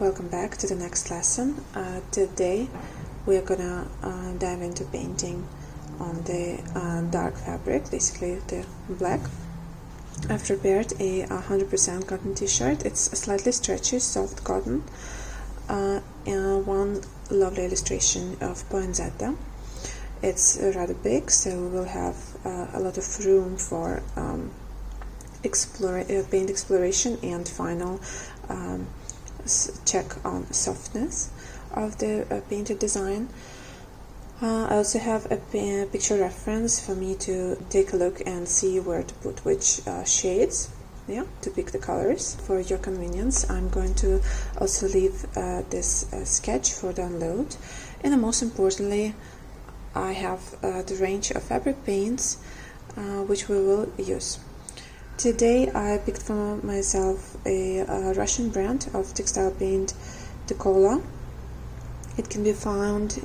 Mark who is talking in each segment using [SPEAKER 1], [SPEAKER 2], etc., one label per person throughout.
[SPEAKER 1] welcome back to the next lesson. Today we're gonna dive into painting on the dark fabric, basically the black. I've prepared a 100% cotton t-shirt. It's a slightly stretchy, soft cotton, and one lovely illustration of poinsettia. It's rather big, so we will have a lot of room for paint exploration and final check on softness of the painted design. I also have a picture reference for me to take a look and see where to put which shades, to pick the colors for your convenience. I'm going to also leave this sketch for download, and most importantly I have the range of fabric paints which we will use. Today I picked for myself a Russian brand of textile paint, tailor. It can be found,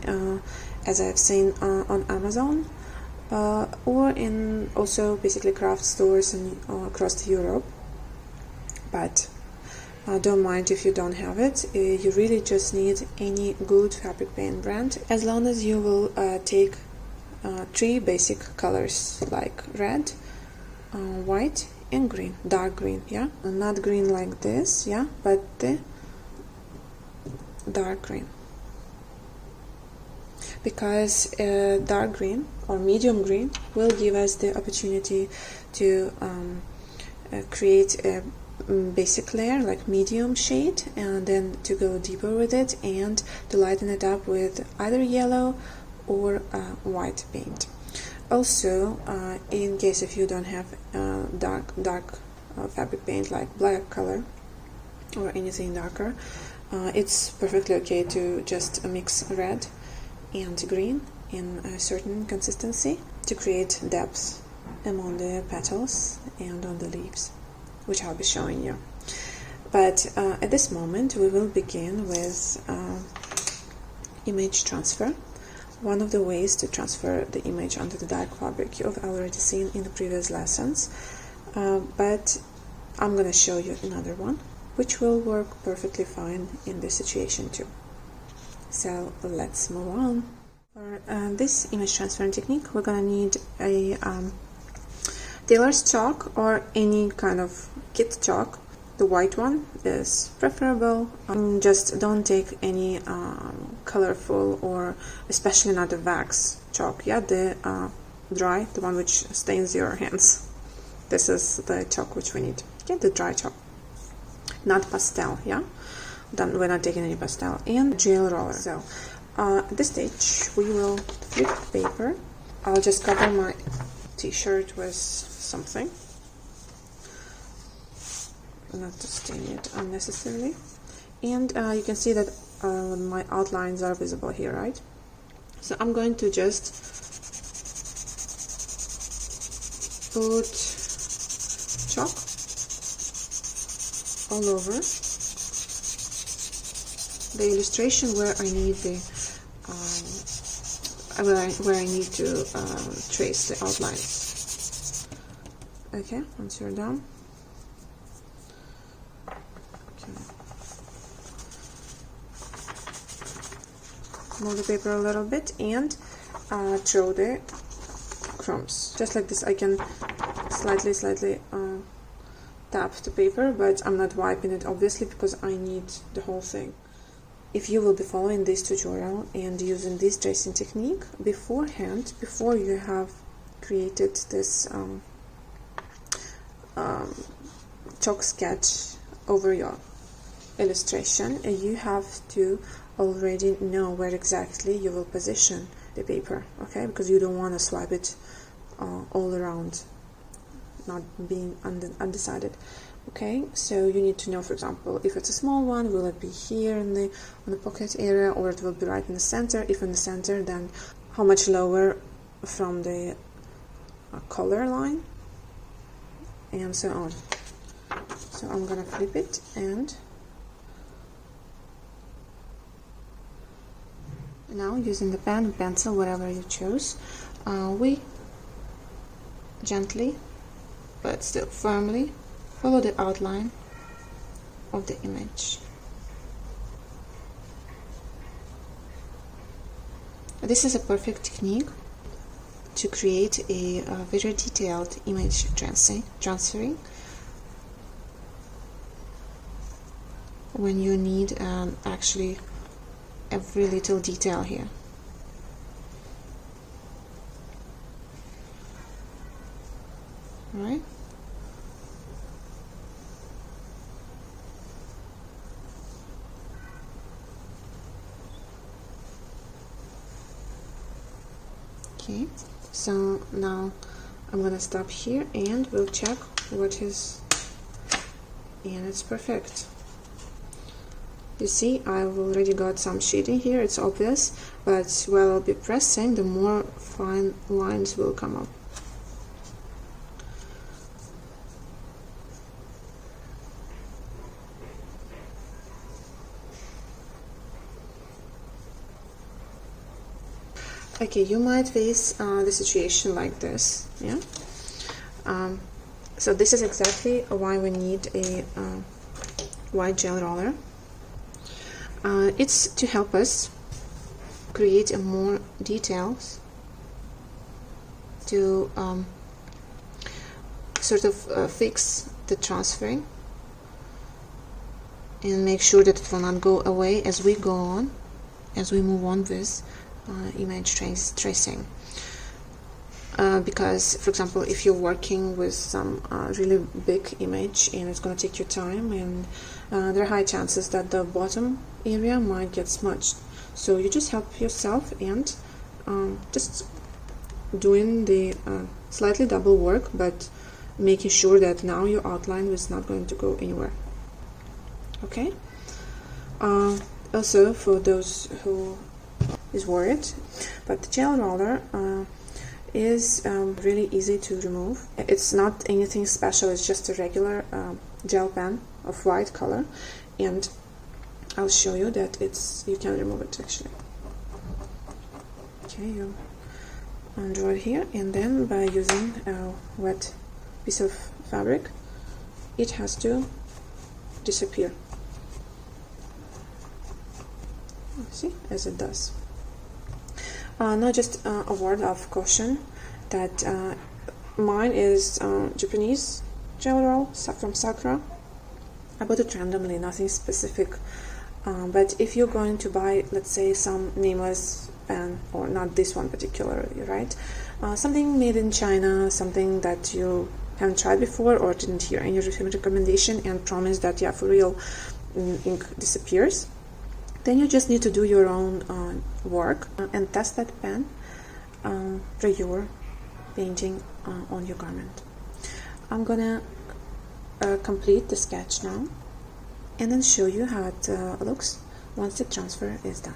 [SPEAKER 1] as I've seen, on Amazon or in also basically craft stores across Europe. But don't mind if you don't have it. You really just need any good fabric paint brand, as long as you will take three basic colors like red, white and green, dark green, not green like this, but the dark green, because dark green or medium green will give us the opportunity to create a basic layer like medium shade, and then to go deeper with it and to lighten it up with either yellow or white paint. Also, in case if you don't have dark fabric paint like black color or anything darker, it's perfectly okay to just mix red and green in a certain consistency to create depth among the petals and on the leaves, which I'll be showing you. But at this moment we will begin with image transfer. One of the ways to transfer the image onto the dark fabric you've already seen in the previous lessons, but I'm going to show you another one which will work perfectly fine in this situation too. So let's move on. For this image transferring technique, we're going to need a tailor's chalk or any kind of kit chalk. The white one is preferable. Just don't take any colorful, or especially not the wax chalk, the dry, the one which stains your hands. This is the chalk which we need. The dry chalk, not pastel. Then we're not taking any pastel. And gel roller. So at this stage we will flip the paper. I'll just cover my t-shirt with something, not to stain it unnecessarily. And you can see that my outlines are visible here, right? So I'm going to just put chalk all over the illustration where I need the where I need to trace the outlines. Okay, once you're done, move the paper a little bit and throw the crumbs just like this. I can slightly tap the paper, but I'm not wiping it obviously because I need the whole thing. If you will be following this tutorial and using this tracing technique beforehand, before you have created this chalk sketch over your illustration, you have to already know where exactly you will position the paper, okay? Because you don't want to swipe it all around, not being undecided. Okay, so you need to know, for example, if it's a small one, will it be here in the pocket area, or it will be right in the center? If in the center, then how much lower from the color line, and so on. So I'm gonna flip it, and now using the pen, pencil, whatever you choose, we gently but still firmly follow the outline of the image. This is a perfect technique to create a very detailed image transferring when you need actually every little detail here. Right? Okay, so now I'm gonna stop here and we'll check what is, and it's perfect. You see, I've already got some shading here, it's obvious, but while I'll be pressing, the more fine lines will come up. Okay, you might face the situation like this, yeah? So this is exactly why we need a white gel roller. It's to help us create more details, to sort of fix the transferring and make sure that it will not go away as we go on, as we move on with image tracing. Because, for example, if you're working with some really big image and it's going to take you time, and there are high chances that the bottom area might get smudged, so you just help yourself and just doing the slightly double work, but making sure that now your outline is not going to go anywhere. Okay. Also, for those who is worried, but the gel roller is really easy to remove. It's not anything special, it's just a regular gel pen of white color, and I'll show you that you can remove it actually. Okay, you draw it here, and then by using a wet piece of fabric, it has to disappear. See, as it does. Now just a word of caution that mine is Japanese gel roll from Sakura. I bought it randomly, nothing specific, but if you're going to buy, let's say, some nameless pen, or not this one particularly, right, something made in China, something that you haven't tried before or didn't hear any recommendation and promise that, yeah, for real, ink disappears, then you just need to do your own work and test that pen for your painting on your garment. I'm gonna complete the sketch now and then show you how it looks once the transfer is done.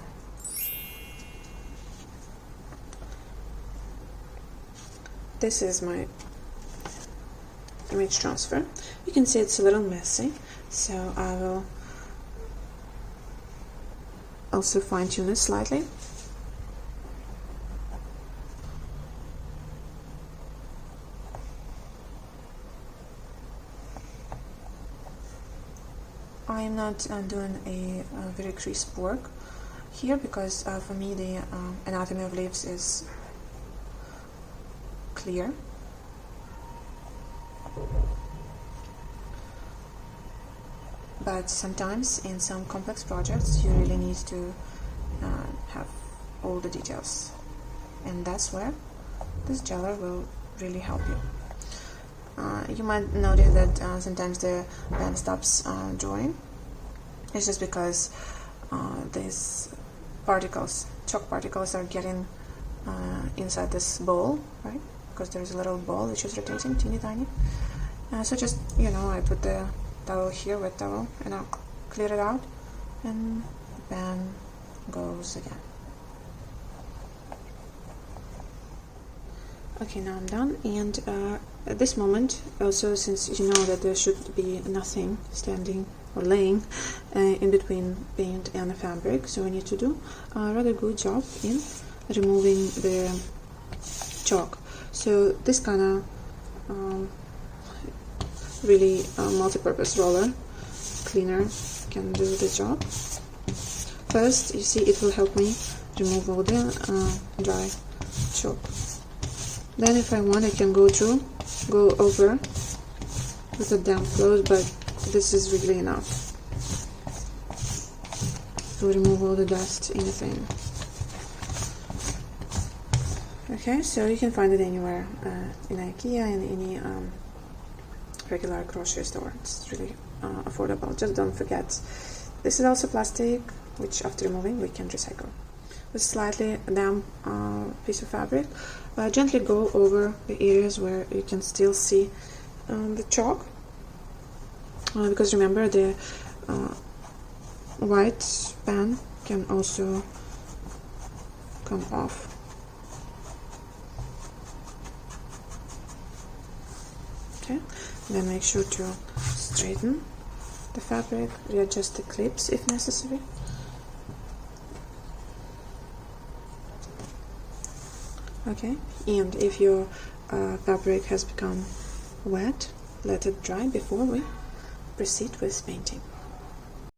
[SPEAKER 1] This is my image transfer. You can see it's a little messy, so I will also fine-tune it slightly. I am not doing a very crisp work here because for me the anatomy of leaves is clear. But sometimes in some complex projects you really need to have all the details, and that's where this geler will really help you. You might notice that sometimes the pen stops drawing. It's just because these particles, chalk particles, are getting inside this bowl, right? Because there's a little ball which is rotating, teeny tiny. So just, I put the towel here, wet towel, and I'll clear it out, and the pen goes again. Okay, now I'm done, and at this moment, also, since you know that there should be nothing standing or laying in between paint and the fabric, so we need to do a rather good job in removing the chalk. So this kind of really multi-purpose roller cleaner can do the job. First, you see, it will help me remove all the dry chalk. Then if I want, I can go over with a damp cloth, but this is really enough to remove all the dust, anything. Okay, so you can find it anywhere, in IKEA, in any regular grocery store. It's really affordable. Just don't forget, this is also plastic, which after removing we can recycle. With slightly damp piece of fabric, gently go over the areas where you can still see the chalk, because remember, the white pen can also come off. Okay, then make sure to straighten the fabric, readjust the clips if necessary. Okay, and if your fabric has become wet, let it dry before we proceed with painting.